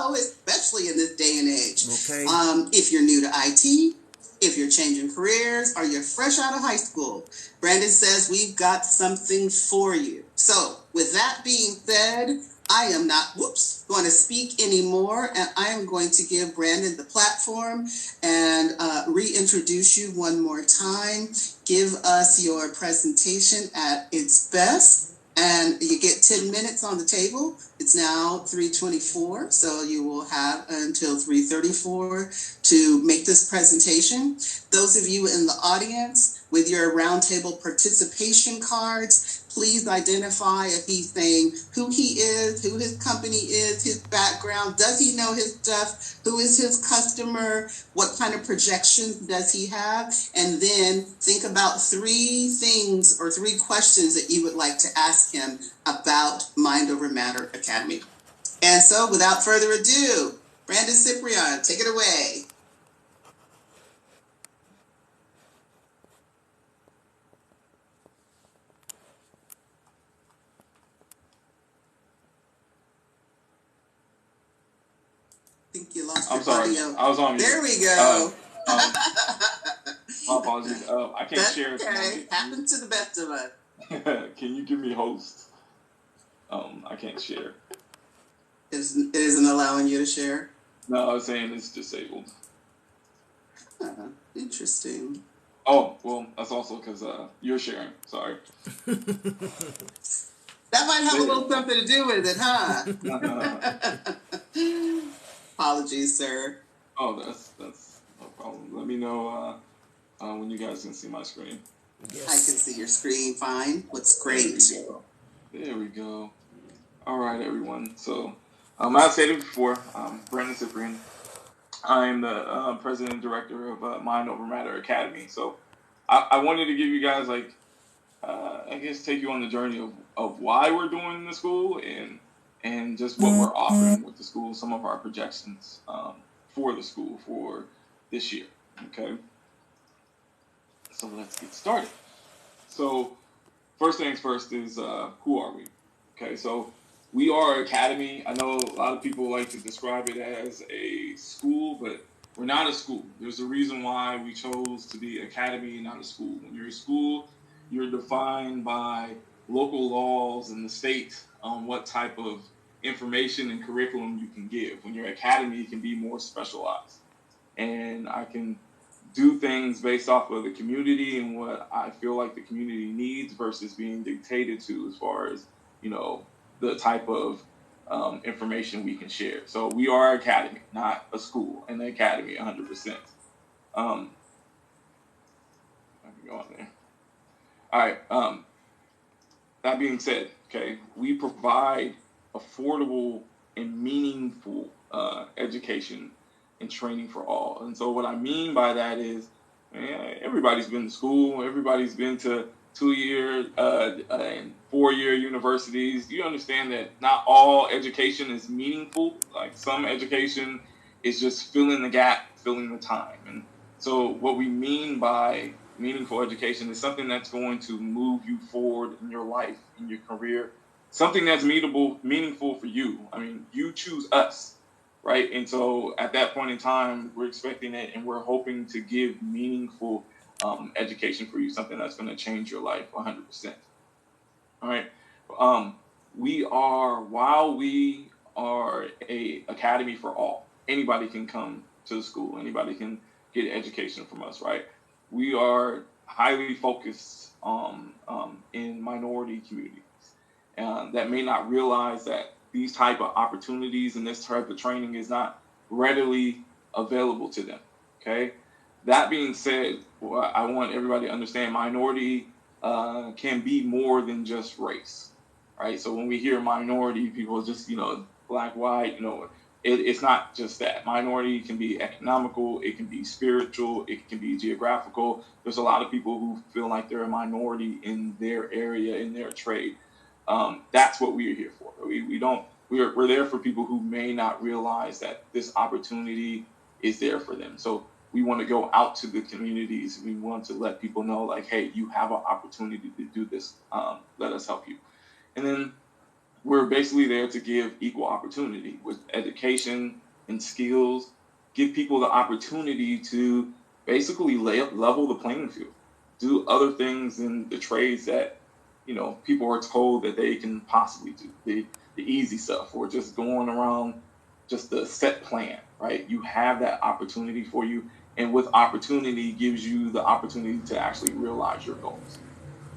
know, especially in this day and age. Okay. If you're new to IT, if you're changing careers, or you're fresh out of high school, Brandon says we've got something for you. So with that being said, I am not, going to speak anymore, and I am going to give Brandon the platform and reintroduce you one more time. Give us your presentation at its best, and you get 10 minutes on the table. It's now 3:24, so you will have until 3:34 to make this presentation. Those of you in the audience with your roundtable participation cards, please identify if he's saying who he is, who his company is, his background, does he know his stuff, who is his customer, what kind of projections does he have, and then think about 3 things or 3 questions that you would like to ask him about Mind Over Matter Academy. And so without further ado, Brandon Ciprian, take it away. I think you lost your audio. I was on mute. There we go. My apologies. I can't That's share. Okay. Happens to the best of us. Can you give me host? I can't share. It isn't allowing you to share? No, I was saying it's disabled. Interesting. Oh, well, that's also because you're sharing. Sorry. That might have a little something to do with it, huh? Apologies, sir. Oh, that's no problem. Let me know when you guys can see my screen. Yes. I can see your screen fine. Looks great. There we go. All right, everyone. So, as I stated before, I'm Brandon Ciprian. I'm the president and director of Mind Over Matter Academy. So, I wanted to give you guys, I guess, take you on the journey of why we're doing the school and just what we're offering with the school, some of our projections for the school for this year. Okay. So let's get started. So first things first is who are we? Okay, so we are an academy. I know a lot of people like to describe it as a school, but we're not a school. There's a reason why we chose to be academy, not a school. When you're a school, you're defined by local laws and the state on what type of information and curriculum you can give. When you're academy, you can be more specialized. And I can do things based off of the community and what I feel like the community needs versus being dictated to as far as, the type of information we can share. So we are academy, not a school, and the academy 100%. I can go on there. All right. That being said, okay, we provide affordable and meaningful education and training for all. And so what I mean by that is, everybody's been to school, everybody's been to 2-year and 4-year universities. You understand that not all education is meaningful. Like some education is just filling the gap, filling the time. And so what we mean by meaningful education is something that's going to move you forward in your life, in your career, something that's meaningful for you. I mean, you choose us, right? And so at that point in time, we're expecting it and we're hoping to give meaningful education for you, something that's going to change your life 100%. All right. While we are a academy for all, anybody can come to the school, anybody can get education from us, right? We are highly focused in minority communities that may not realize that these type of opportunities and this type of training is not readily available to them. Okay. That being said, I want everybody to understand minority can be more than just race, right? So when we hear minority, people just, black, white, it's not just that. Minority can be economical, it can be spiritual, it can be geographical. There's a lot of people who feel like they're a minority in their area, in their trade. That's what we are here for. We're there for people who may not realize that this opportunity is there for them. So we want to go out to the communities. We want to let people know, hey, you have an opportunity to do this. Let us help you. And then we're basically there to give equal opportunity with education and skills, give people the opportunity to basically level the playing field, do other things in the trades that, people are told that they can possibly do, the easy stuff, or just going around just the set plan, right? You have that opportunity for you. And with opportunity gives you the opportunity to actually realize your goals,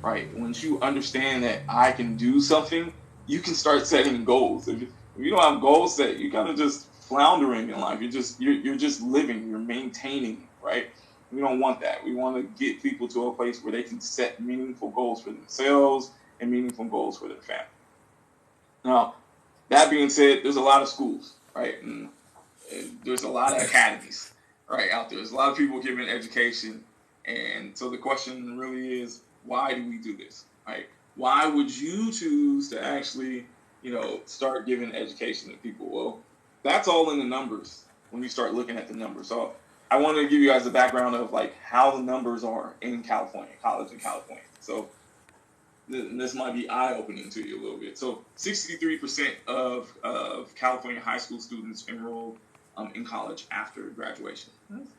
right? Once you understand that I can do something, you can start setting goals. If you don't have goals set, you're kind of just floundering in life. You're just living. You're maintaining, right? We don't want that. We want to get people to a place where they can set meaningful goals for themselves and meaningful goals for their family. Now, that being said, there's a lot of schools, right? And there's a lot of academies, right, out there. There's a lot of people giving education. And so the question really is, why do we do this, right? Why would you choose to actually, start giving education to people? Well, that's all in the numbers when you start looking at the numbers. So I wanted to give you guys the background of like how the numbers are in California, college in California. So this might be eye-opening to you a little bit. So 63% of California high school students enroll in college after graduation.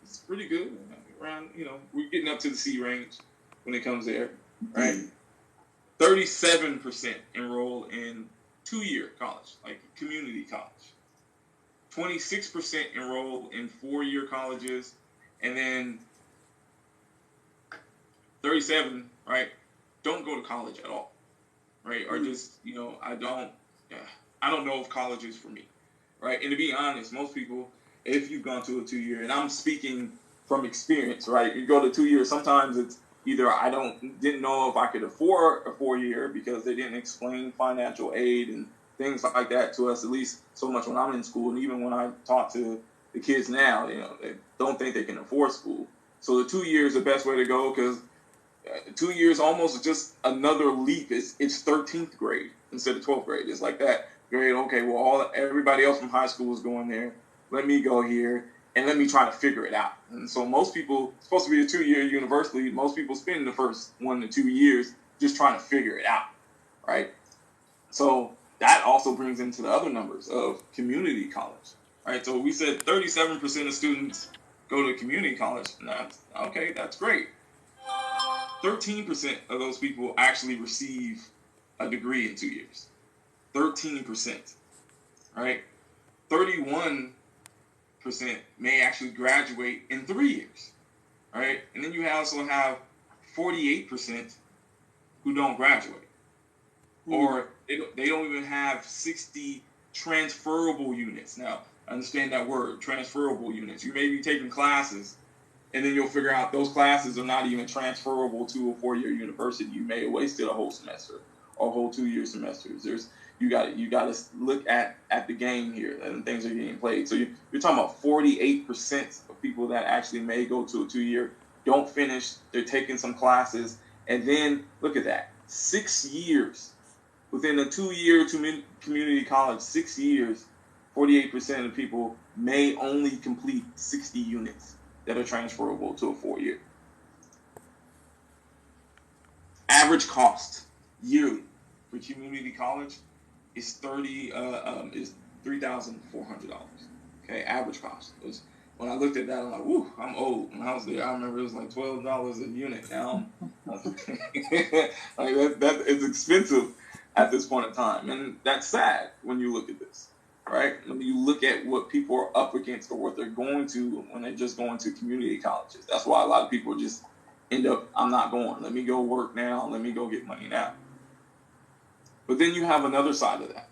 It's pretty good. Around, we're getting up to the C range when it comes there, right? 37% enroll in 2-year college, like community college. 26% enroll in 4-year colleges, and then 37, right, don't go to college at all, right? Or just, I don't know if college is for me, right? And to be honest, most people, if you've gone to a 2-year, and I'm speaking from experience, right? You go to 2 years, sometimes it's either I didn't know if I could afford a 4-year because they didn't explain financial aid and things like that to us, at least so much when I'm in school. And even when I talk to the kids now, they don't think they can afford school. So the 2 years is the best way to go, because 2 years almost just another leap. It's 13th grade instead of 12th grade. It's like that grade. Okay, well, everybody else from high school is going there. Let me go here and let me try to figure it out. And so most people, it's supposed to be a 2-year university. Most people spend the first 1 to 2 years just trying to figure it out, right? So that also brings into the other numbers of community college, right? So we said 37% of students go to community college. And that's great. 13% of those people actually receive a degree in 2 years. 13%, right? 31% may actually graduate in 3 years, right? And then you also have 48% who don't graduate. Or they don't even have 60 transferable units. Now, understand that word, transferable units. You may be taking classes, and then you'll figure out those classes are not even transferable to a 4-year university. You may have wasted a whole semester or a whole 2-year semesters. You got to look at the game here, and things are getting played. So you're talking about 48% of people that actually may go to a 2-year, don't finish. They're taking some classes, and then look at that, 6 years within a 2-year community college. 6 years, 48% of people may only complete 60 units that are transferable to a 4-year. Average cost yearly for community college is $3,400. Okay, average cost. When I looked at that, I'm like, whoo, I'm old. When I was there, I remember it was like $12 a unit. Now, like that is expensive at this point in time, and that's sad when you look at this. Right? When you look at what people are up against or what they're going to when they're just going to community colleges. That's why a lot of people just end up, I'm not going. Let me go work now. Let me go get money now. But then you have another side of that,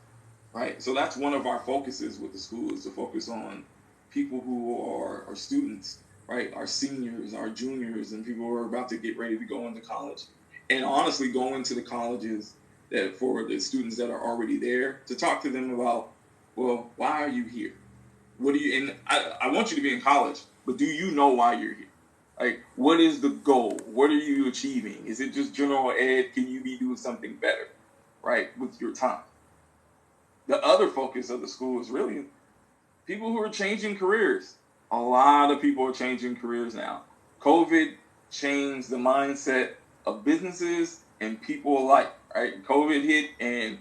right? So that's one of our focuses with the school, is to focus on people who are students, right? Our seniors, our juniors, and people who are about to get ready to go into college. And honestly, go into the colleges that for the students that are already there, to talk to them about, well, why are you here? What do you? And I want you to be in college, but do you know why you're here? Like, what is the goal? What are you achieving? Is it just general ed? Can you be doing something better, right, with your time? The other focus of the school is really people who are changing careers. A lot of people are changing careers now. COVID changed the mindset of businesses and people alike, right? COVID hit, and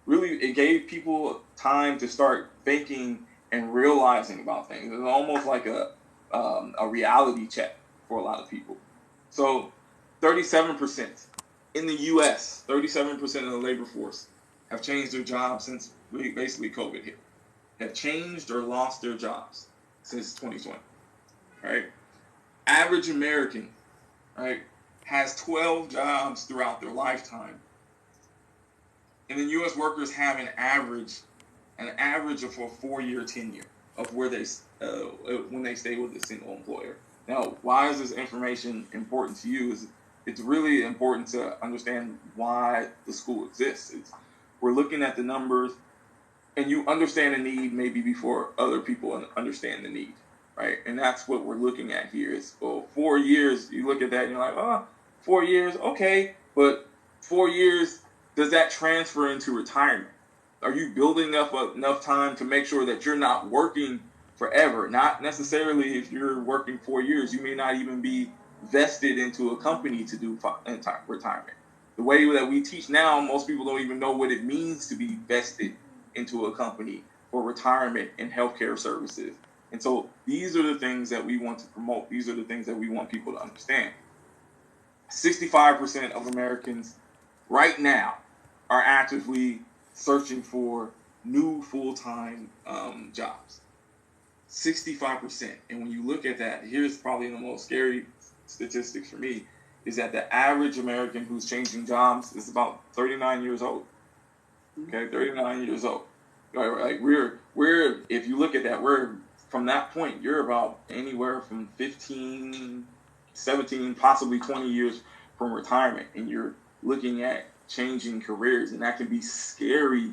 really, it gave people time to start thinking and realizing about things. It was almost like a reality check for a lot of people. So 37% in the U.S., 37% of the labor force have changed their jobs since basically COVID hit. Have changed or lost their jobs since 2020, right? Average American, right, has 12 jobs throughout their lifetime. And then U.S. workers have an average of a 4-year tenure of where they when they stay with a single employer. Now, why is this information important to you? Is it's really important to understand why the school exists. We're looking at the numbers, and you understand the need maybe before other people understand the need, right? And that's what we're looking at here. Is 4 years. You look at that, and you're like, oh, 4 years, okay, but 4 years, does that transfer into retirement? Are you building up enough time to make sure that you're not working forever? Not necessarily if you're working 4 years, you may not even be vested into a company to do retirement. The way that we teach now, most people don't even know what it means to be vested into a company for retirement and healthcare services. And so these are the things that we want to promote. These are the things that we want people to understand. 65% of Americans right now are actively searching for new full-time jobs. 65%. And when you look at that, here's probably the most scary statistics for me, is that the average American who's changing jobs is about 39 years old. Okay, 39 years old. Like we're if you look at that, we're from that point, you're about anywhere from 15, 17, possibly 20 years from retirement, and you're looking at changing careers, and that can be scary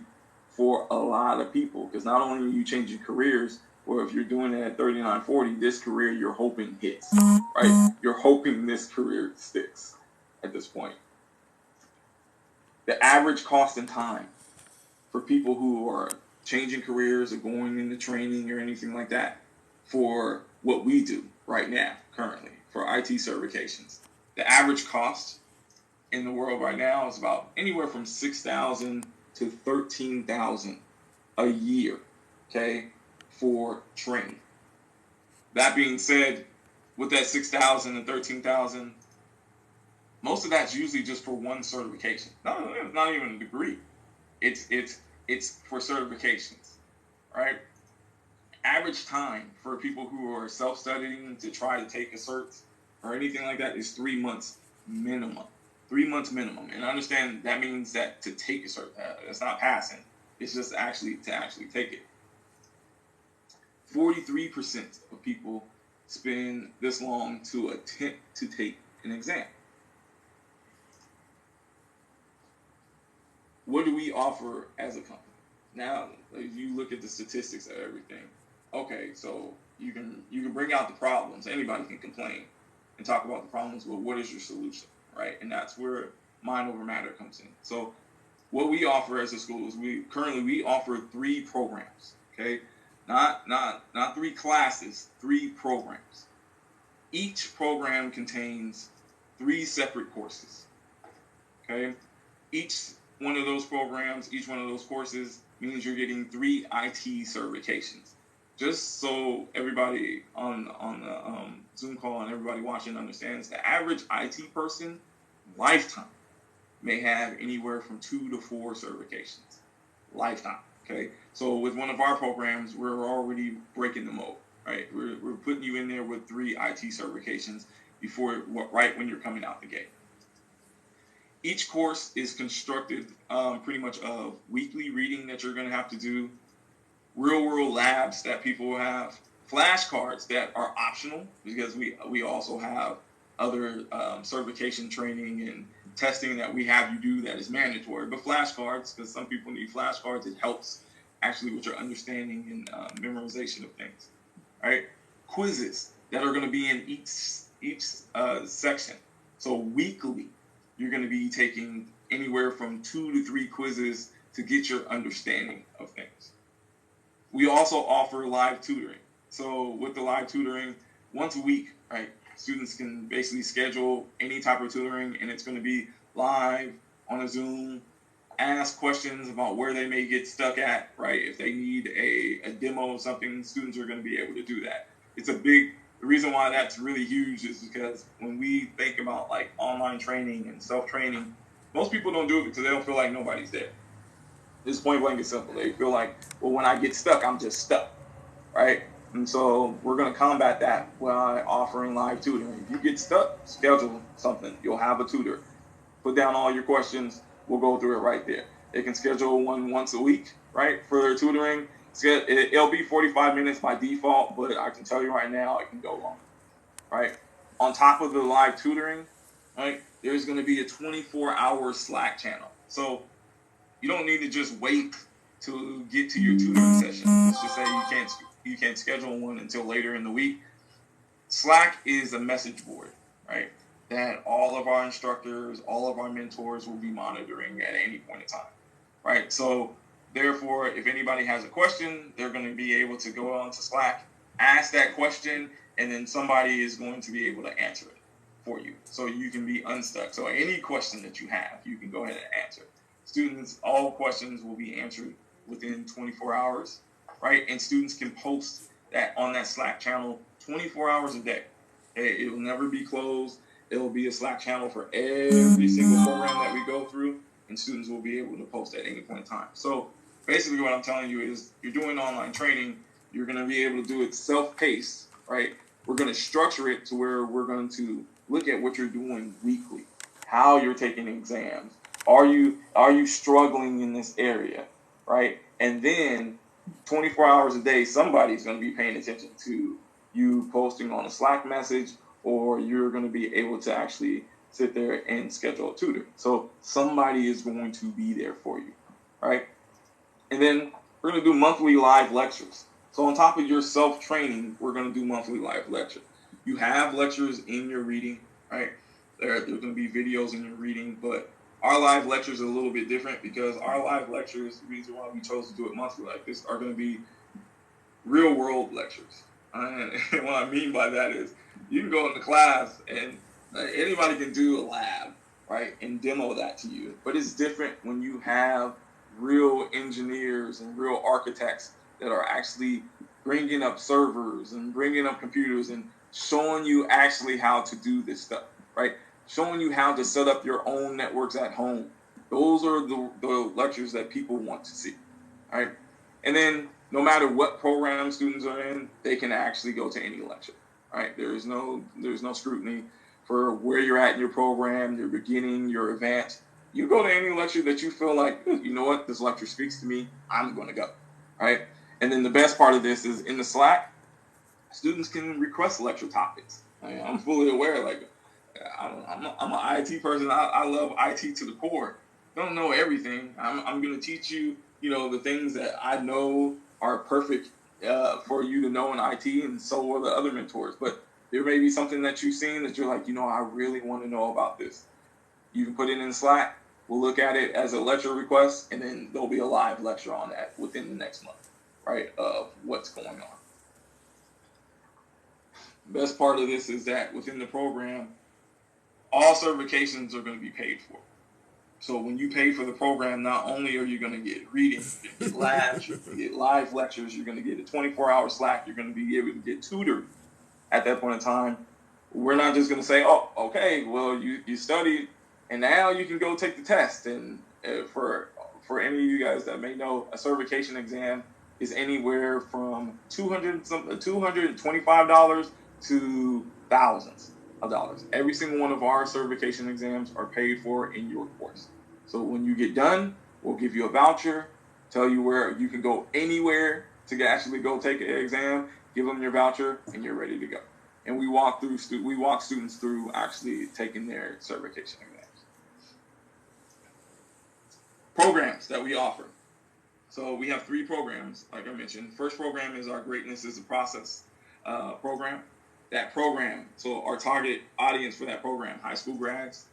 for a lot of people, because not only are you changing careers, or if you're doing it at 39, 40, this career you're hoping hits, right? You're hoping this career sticks at this point. The average cost in time for people who are changing careers or going into training or anything like that for what we do right now, currently, for IT certifications. The average cost in the world right now is about anywhere from $6,000 to $13,000 a year, okay, for training. That being said, with that $6,000 and $13,000, most of that's usually just for one certification. Not even a degree. It's for certifications, right? Average time for people who are self-studying to try to take a cert or anything like that is 3 months minimum. 3 months minimum. And understand that means that to take a cert, it's not passing. It's just actually to take it. 43% of people spend this long to attempt to take an exam. What do we offer as a company? Now, if you look at the statistics of everything, okay, so you can bring out the problems. Anybody can complain and talk about the problems, but what is your solution, right? And that's where mind over matter comes in. So what we offer as a school is we offer 3 programs, okay? Not 3 classes, 3 programs. Each program contains 3 separate courses, okay? Each one of those courses means you're getting 3 IT certifications. Just so everybody on the Zoom call and everybody watching understands, the average IT person lifetime may have anywhere from 2 to 4 certifications. Lifetime, okay? So with one of our programs, we're already breaking the mold, right? We're putting you in there with 3 IT certifications right when you're coming out the gate. Each course is constructed pretty much of weekly reading that you're going to have to do, real-world labs that people will have, flashcards that are optional, because we also have other certification training and testing that we have you do that is mandatory. But flashcards, because some people need flashcards, it helps actually with your understanding and memorization of things. Right? Quizzes that are going to be in each section. So weekly, you're going to be taking anywhere from 2 to 3 quizzes to get your understanding of things. We also offer live tutoring. So with the live tutoring, once a week, right, students can basically schedule any type of tutoring, and it's going to be live on a Zoom ask questions about where they may get stuck at, right? If they need a demo of something, students are going to be able to do that. The reason why that's really huge is because when we think about like online training and self-training, most people don't do it because they don't feel like nobody's there. It's point blank and simple. They feel like, well, when I get stuck, I'm just stuck, right? And so we're going to combat that by offering live tutoring. If you get stuck, schedule something. You'll have a tutor. Put down all your questions. We'll go through it right there. They can schedule one once a week, right, for their tutoring. It'll be 45 minutes by default, but I can tell you right now it can go longer, right? On top of the live tutoring, right, there's going to be a 24-hour Slack channel. So you don't need to just wait to get to your tutoring session. Let's just say you can't schedule one until later in the week. Slack is a message board, right? That all of our instructors, all of our mentors will be monitoring at any point in time, right? So therefore, if anybody has a question, they're going to be able to go on to Slack, ask that question, and then somebody is going to be able to answer it for you. So you can be unstuck. So any question that you have, you can go ahead and answer. Students, all questions will be answered within 24 hours, right? And students can post that on that Slack channel 24 hours a day. It will never be closed. It will be a Slack channel for every single program that we go through, and students will be able to post at any point in time. So basically what I'm telling you is you're doing online training, you're going to be able to do it self-paced, right? We're going to structure it to where we're going to look at what you're doing weekly, how you're taking exams. Are you struggling in this area, right? And then 24 hours a day, somebody's going to be paying attention to you posting on a Slack message, or you're going to be able to actually sit there and schedule a tutor. So somebody is going to be there for you, right? And then we're going to do monthly live lectures. So on top of your self-training, we're going to do monthly live lectures. You have lectures in your reading, right? There's going to be videos in your reading, but our live lectures are a little bit different because our live lectures, the reason why we chose to do it monthly like this, are going to be real world lectures. And what I mean by that is you can go into class and anybody can do a lab, right, and demo that to you. But it's different when you have real engineers and real architects that are actually bringing up servers and bringing up computers and showing you actually how to do this stuff, right? Showing you how to set up your own networks at home. Those are the lectures that people want to see, right? And then no matter what program students are in, they can actually go to any lecture, right? There's no scrutiny for where you're at in your program, your beginning, your advanced. You go to any lecture that you feel like, you know what, this lecture speaks to me, I'm going to go, right? And then the best part of this is in the Slack, students can request lecture topics. I'm fully aware, like, I'm an IT person. I love IT to the core. Don't know everything. I'm going to teach you, the things that I know are perfect for you to know in IT, and so are the other mentors. But there may be something that you've seen that you're like, I really want to know about this. You can put it in Slack. We'll look at it as a lecture request, and then there'll be a live lecture on that within the next month, right, of what's going on. Best part of this is that within the program, all certifications are going to be paid for. So when you pay for the program, not only are you going to get reading, you're going to get labs, you're going to get live lectures, you're going to get a 24-hour Slack, you're going to be able to get tutored at that point in time. We're not just going to say, oh, okay, well, you studied, and now you can go take the test. And for any of you guys that may know, a certification exam is anywhere from $225 to thousands of dollars. Every single one of our certification exams are paid for in your course. So when you get done, we'll give you a voucher, tell you where you can go anywhere to actually go take an exam, give them your voucher, and you're ready to go. And we walk students through actually taking their certification exams. Programs that we offer. So we have 3 programs, like I mentioned. First program is our Greatness is a Process program. That program, so our target audience for that program, high school grads,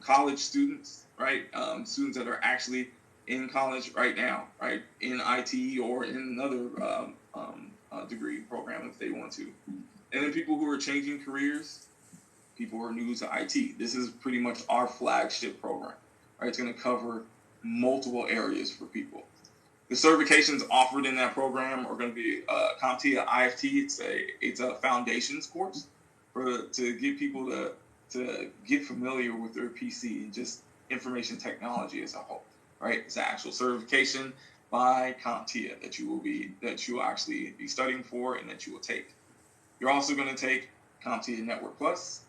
college students, right? Students that are actually in college right now, right? In IT or in another degree program if they want to. And then people who are changing careers, people who are new to IT. This is pretty much our flagship program, right? It's going to cover multiple areas for people. The certifications offered in that program are going to be CompTIA IFT. It's a foundations course to get people to get familiar with their PC and just information technology as a whole, right? It's an actual certification by CompTIA that you will actually be studying for and that you will take. You're also going to take CompTIA Network Plus,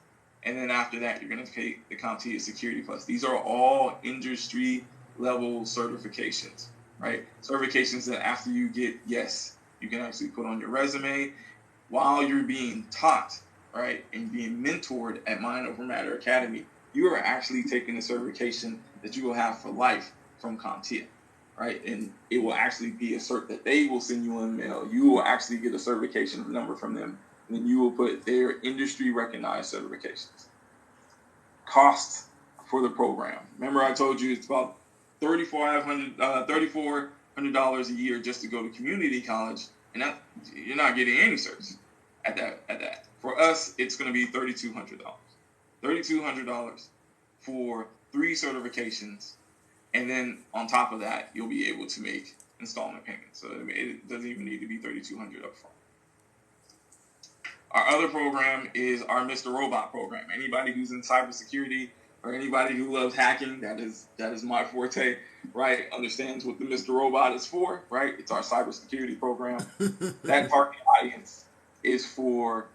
and then after that, you're going to take the CompTIA Security Plus. These are all industry level certifications, right? Certifications that after you get, yes, you can actually put on your resume while you're being taught, right, and being mentored at Mind Over Matter Academy. You are actually taking a certification that you will have for life from CompTIA, right? And it will actually be a cert that they will send you in the mail. You will actually get a certification number from them, and then you will put their industry recognized certifications. Cost for the program. Remember I told you it's about $3,400 a year just to go to community college, and that you're not getting any certs at that. For us, it's going to be $3,200. $3,200 for 3 certifications, and then on top of that, you'll be able to make installment payments. So it doesn't even need to be $3,200 up front. Our other program is our Mr. Robot program. Anybody who's in cybersecurity or anybody who loves hacking, that is my forte, right? Understands what the Mr. Robot is for, right? It's our cybersecurity program. That target audience is for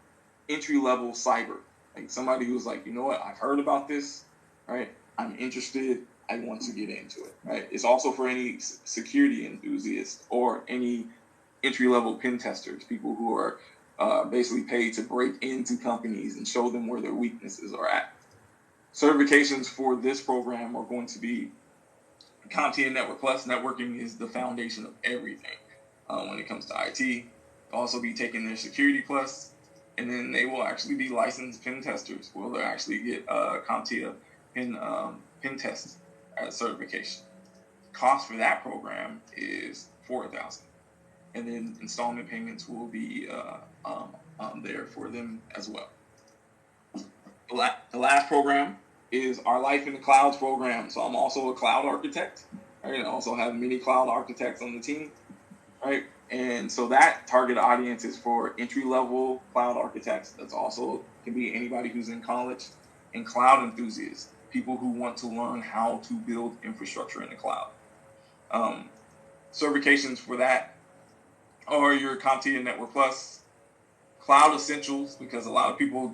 entry-level cyber. Like somebody who's like, you know what, I've heard about this, right? I'm interested. I want to get into it, right? It's also for any security enthusiasts or any entry-level pen testers, people who are basically paid to break into companies and show them where their weaknesses are at. Certifications for this program are going to be CompTIA Network Plus. Networking is the foundation of everything when it comes to IT. They'll also be taking their Security Plus, and then they will actually be licensed pen testers. Will they actually get CompTIA pen test certification? Cost for that program is $4,000. And then installment payments will be there for them as well. The last program is our Life in the Clouds program. So I'm also a cloud architect, right? I also have many cloud architects on the team, right? And so that target audience is for entry-level cloud architects. That's also can be anybody who's in college, and cloud enthusiasts, people who want to learn how to build infrastructure in the cloud. Certifications for that or your CompTIA Network Plus, Cloud Essentials, because a lot of people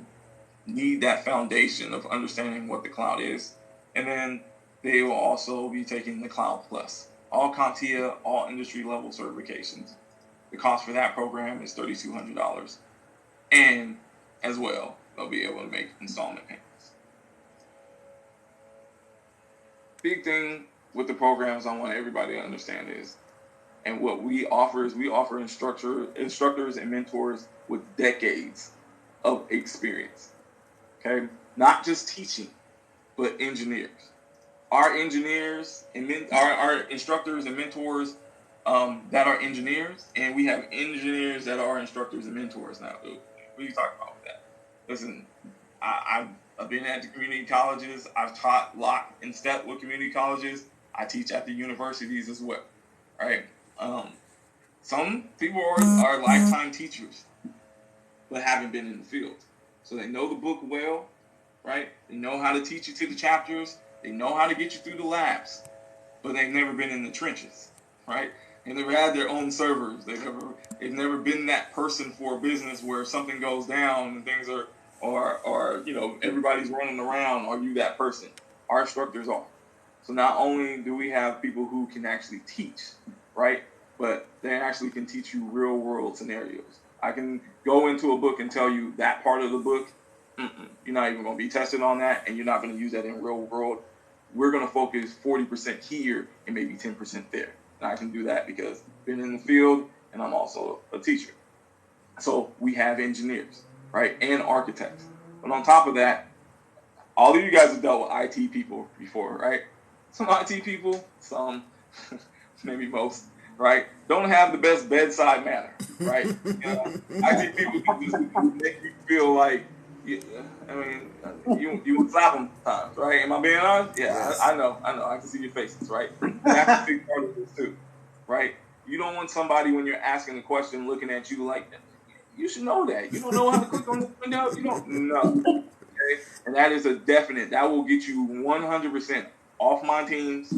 need that foundation of understanding what the cloud is. And then they will also be taking the Cloud Plus. All CompTIA, all industry level certifications. The cost for that program is $3,200. And as well, they'll be able to make installment payments. Big thing with the programs I want everybody to understand is, and what we offer is we offer instructors and mentors with decades of experience. Okay? Not just teaching, but engineers. Our engineers and our instructors and mentors that are engineers, and we have engineers that are instructors and mentors now. What are you talking about with that? Listen, I've been at the community colleges. I've taught lock and step with community colleges. I teach at the universities as well. Right? Some people are lifetime teachers, but haven't been in the field. So they know the book well, right? They know how to teach you to the chapters. They know how to get you through the labs, but they've never been in the trenches, right? They never had their own servers. They've never been that person for a business where if something goes down and things are everybody's running around. Are you that person? Our instructors are. So not only do we have people who can actually teach, right? But they actually can teach you real world scenarios. I can go into a book and tell you that part of the book, you're not even going to be tested on that, and you're not going to use that in real world. We're going to focus 40% here and maybe 10% there. And I can do that because I've been in the field and I'm also a teacher. So we have engineers, right? And architects. But on top of that, all of you guys have dealt with IT people before, right? Some IT people, some, maybe most, right, don't have the best bedside manner, right? IT people can just make you feel like I mean, you slap them sometimes, right? Am I being honest? Yeah, Yes. I know. I can see your faces, right? And that's a big part of this too, right? You don't want somebody when you're asking a question looking at you like, you should know that. You don't know how to click on this window. You don't know. Okay? And that is a definite. That will get you 100% off my teams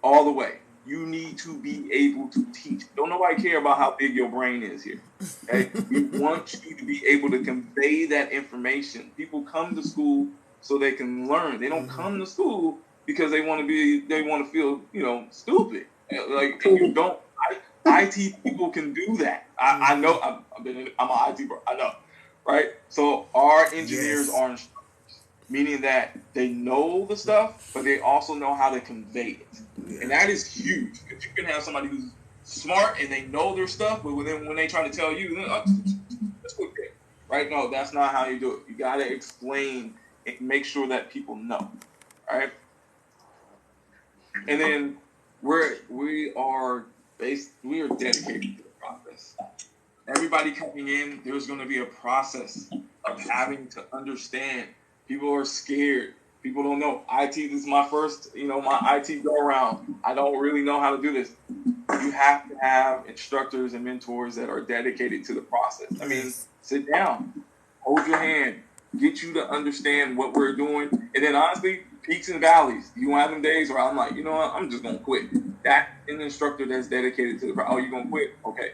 all the way. You need to be able to teach. Don't nobody care about how big your brain is here. Okay? We want you to be able to convey that information. People come to school so they can learn. They don't come to school because they want to feel, stupid. Like, and you don't. IT people can do that. I know. I'm an IT bro. I know, right? So our engineers are instructors, meaning that they know the stuff, but they also know how to convey it. Yeah. And that is huge. Because you can have somebody who's smart and they know their stuff, but when they try to tell you, that's quick, right? No, that's not how you do it. You got to explain and make sure that people know, right? And then we are dedicated to the process. Everybody coming in, there's going to be a process of having to understand. People are scared. People don't know. IT, this is my first, my IT go around. I don't really know how to do this. You have to have instructors and mentors that are dedicated to the process. I mean, sit down, hold your hand, get you to understand what we're doing. And then honestly, peaks and valleys. You have them days where I'm like, you know what, I'm just going to quit. That's an instructor that's dedicated to the process. Oh, you're going to quit? Okay.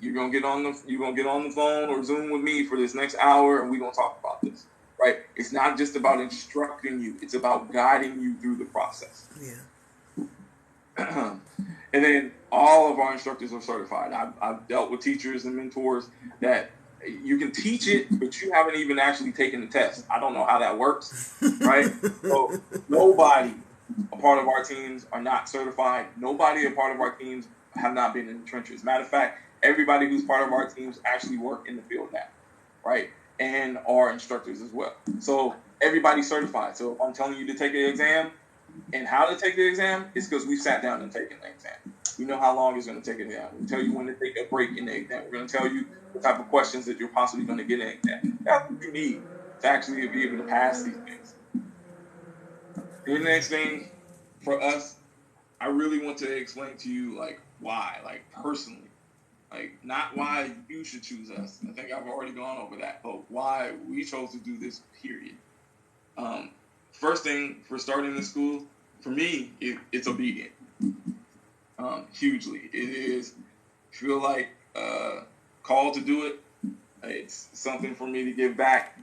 You're gonna get on the phone or Zoom with me for this next hour, and we're gonna talk about this. Right? It's not just about instructing you; it's about guiding you through the process. Yeah. And then all of our instructors are certified. I've dealt with teachers and mentors that you can teach it, but you haven't even actually taken the test. I don't know how that works. Right? So nobody a part of our teams are not certified. Nobody a part of our teams have not been in the trenches. Matter of fact, everybody who's part of our teams actually work in the field now, right? And are instructors as well. So everybody's certified. So if I'm telling you to take the exam and how to take the exam, it's because we've sat down and taken the exam. We know how long it's going to take it down. We'll tell you when to take a break in the exam. We're going to tell you the type of questions that you're possibly going to get in the exam. That's what you need to actually be able to pass these things. And the next thing for us, I really want to explain to you, why, personally. Not why you should choose us. I think I've already gone over that, but why we chose to do this, period. First thing for starting this school, for me, it's obedient. Hugely. It is, feel like called to do it. It's something for me to give back.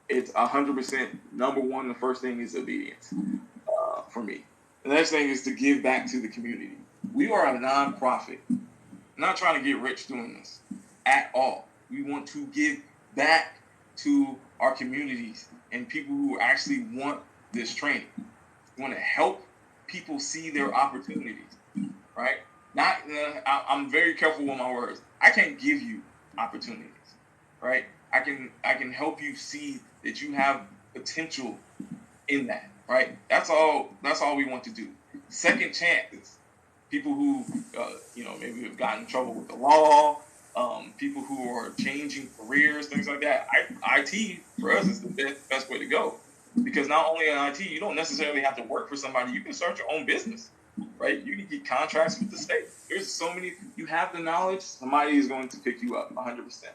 It's 100% number one. The first thing is obedience for me. The next thing is to give back to the community. We are a nonprofit. I'm not trying to get rich doing this at all. We want to give back to our communities and people who actually want this training. We want to help people see their opportunities, right? I'm very careful with my words. I can't give you opportunities, right? I can help you see that you have potential in that, right? That's all we want to do. Second chances. People who, maybe have gotten in trouble with the law, people who are changing careers, things like that. IT, for us, is the best way to go. Because not only in IT, you don't necessarily have to work for somebody. You can start your own business, right? You can get contracts with the state. There's so many. You have the knowledge, somebody is going to pick you up 100%.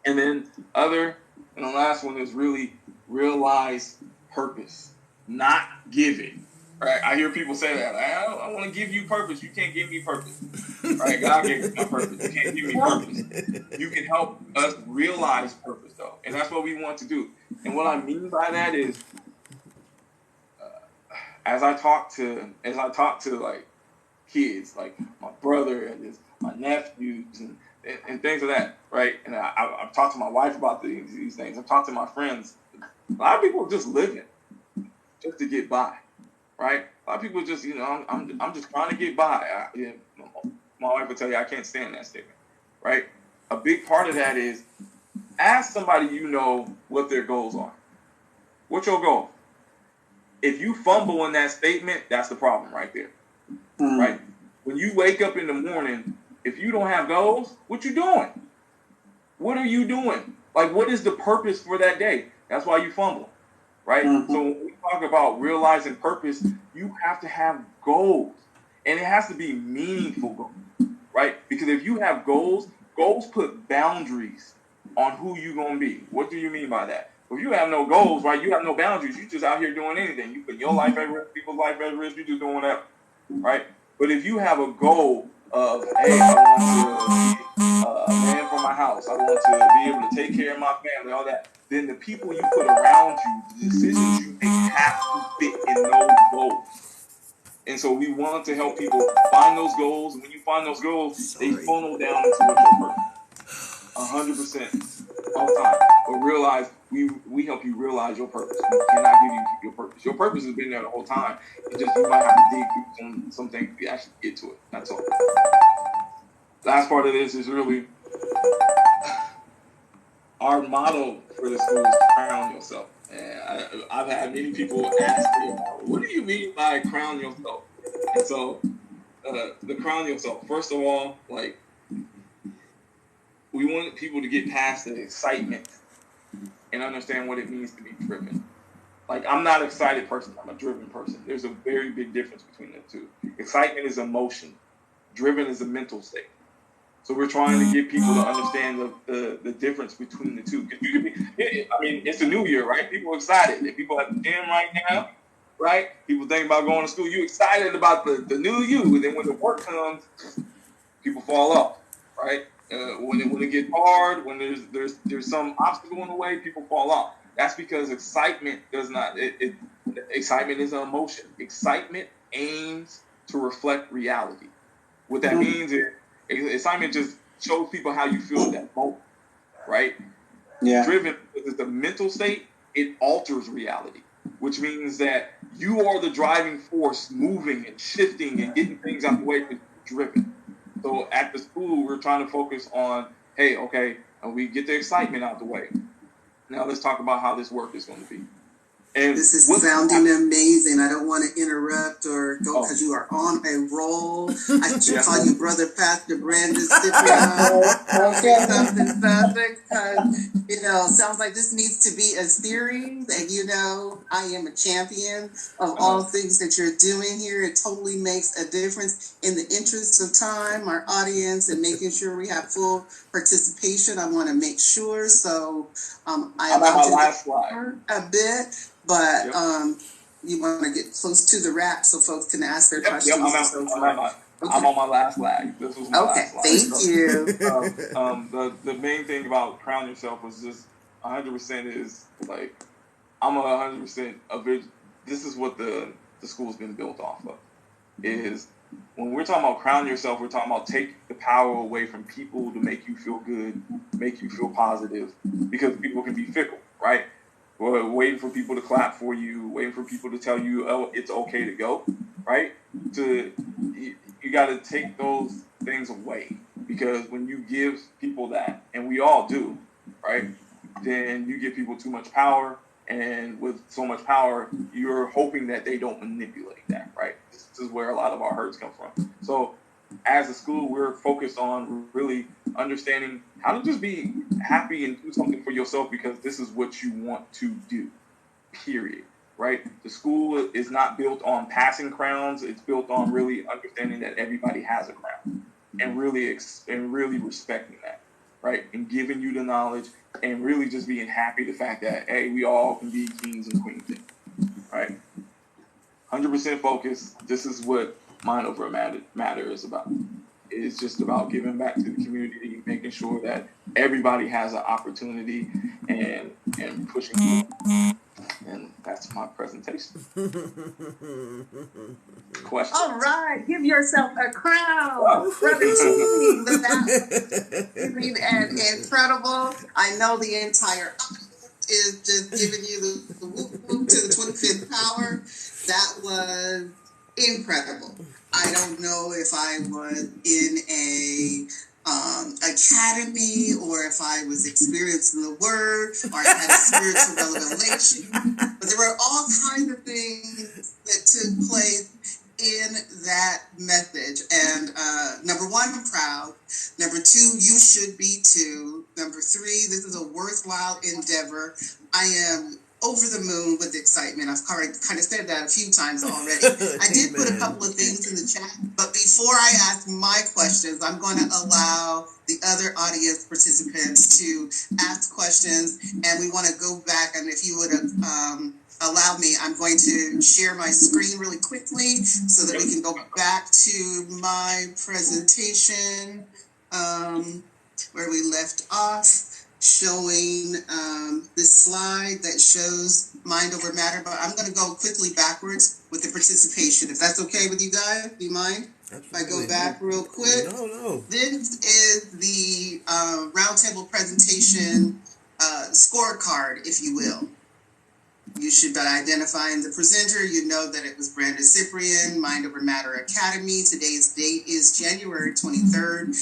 And then and the last one is really realize purpose, not give it. Right? I hear people say that. I want to give you purpose. You can't give me purpose. Right? God gave me my purpose. You can't give me purpose. You can help us realize purpose, though. And that's what we want to do. And what I mean by that is, as I talk to like kids, like my brother and my nephews and things of that, right? And I've talked to my wife about these things. I've talked to my friends. A lot of people are just living just to get by. Right? A lot of people just, I'm just trying to get by. My wife will tell you I can't stand that statement. Right? A big part of that is ask somebody what their goals are. What's your goal? If you fumble in that statement, that's the problem right there. Right? When you wake up in the morning, if you don't have goals, what you doing? What are you doing? Like, what is the purpose for that day? That's why you fumble, right? Mm-hmm. So when we talk about realizing purpose, you have to have goals, and it has to be meaningful goals, right? Because if you have goals put boundaries on who you're gonna be. What do you mean by that? If you have no goals, right, you have no boundaries. You just out here doing anything. You put your life at risk, people's life at risk. You just doing whatever, right? But if you have a goal of, hey, I want to be a man for my house, I want to be able to take care of my family, all that, then the people you put around you, the decisions you make have to fit in those goals. And so we want to help people find those goals. And when you find those goals, they funnel down into what your purpose. 100% all the time. But realize we help you realize your purpose. We cannot give you your purpose. Your purpose has been there the whole time. It's just you might have to dig through some things to actually get to it. That's all. Last part of this is really our motto for the school is crown yourself. And I've had many people ask me, what do you mean by crown yourself? And so the crown yourself, first of all, like, we want people to get past the excitement and understand what it means to be driven. Like, I'm not an excited person. I'm a driven person. There's a very big difference between the two. Excitement is emotion. Driven is a mental state. So we're trying to get people to understand the difference between the two. Because you can be, I mean, it's a new year, right? People are excited. If people at the gym right now, right? People think about going to school. You're excited about the new you. And then when the work comes, people fall off, right? When it gets hard, when there's some obstacle in the way, people fall off. That's because excitement does not. Excitement is an emotion. Excitement aims to reflect reality. What that means is excitement just shows people how you feel at that moment, right? Yeah. Driven is the mental state. It alters reality, which means that you are the driving force, moving and shifting and getting things out the way because you're driven. So at the school, we're trying to focus on, hey, okay, and we get the excitement out the way. Now let's talk about how this work is going to be. And this is sounding amazing. I don't want to interrupt or go because you are on a roll. I should call you Brother Pastor Brandon Cyprian. something, because, sounds like this needs to be a series. And, I am a champion of all things that you're doing here. It totally makes a difference in the interest of time, our audience, and making sure we have full participation. I want to make sure. So I'm at my last slide a bit. But you want to get close to the wrap so folks can ask their questions. I'm on my last slide. This was my last slide. Thank you. The main thing about crown yourself was just 100% is like, I'm 100% of it. This is what the school's been built off of. Is when we're talking about crown yourself, we're talking about take the power away from people to make you feel good, make you feel positive, because people can be fickle, right? Or waiting for people to clap for you, waiting for people to tell you, oh, it's okay to go, right? You got to take those things away, because when you give people that, and we all do, right, then you give people too much power, and with so much power, you're hoping that they don't manipulate that, right? This is where a lot of our hurts come from. So as a school, we're focused on really understanding how to just be happy and do something for yourself, because this is what you want to do, period, right? The school is not built on passing crowns. It's built on really understanding that everybody has a crown, and really respecting that, right? And giving you the knowledge, and really just being happy the fact that, hey, we all can be kings and queens, right? 100% focus. This is what Mind Over Matter is about. It's just about giving back to the community, making sure that everybody has an opportunity, and pushing through. And that's my presentation. Question. All right, give yourself a crown, Brother T. And incredible. I know the entire is just giving you the whoop whoop to the 25th power. That was incredible. I don't know if I was in a academy, or if I was experiencing the word, or I had a spiritual revelation, but there were all kinds of things that took place in that message. And number one, I'm proud. Number two, you should be too. Number 3, this is a worthwhile endeavor. I am over the moon with excitement. I've kind of said that a few times already. I did put a couple of things in the chat, but before I ask my questions, I'm going to allow the other audience participants to ask questions, and we want to go back, and if you would allow me, I'm going to share my screen really quickly so that we can go back to my presentation where we left off, showing this slide that shows mind over matter, but I'm going to go quickly backwards with the participation, if that's okay with you guys. Do you mind? Absolutely. If I go back real quick. No. This is the roundtable presentation scorecard, if you will. You should, by identifying the presenter, you know that it was Brandon Cyprian, Mind Over Matter Academy. Today's date is January 23rd,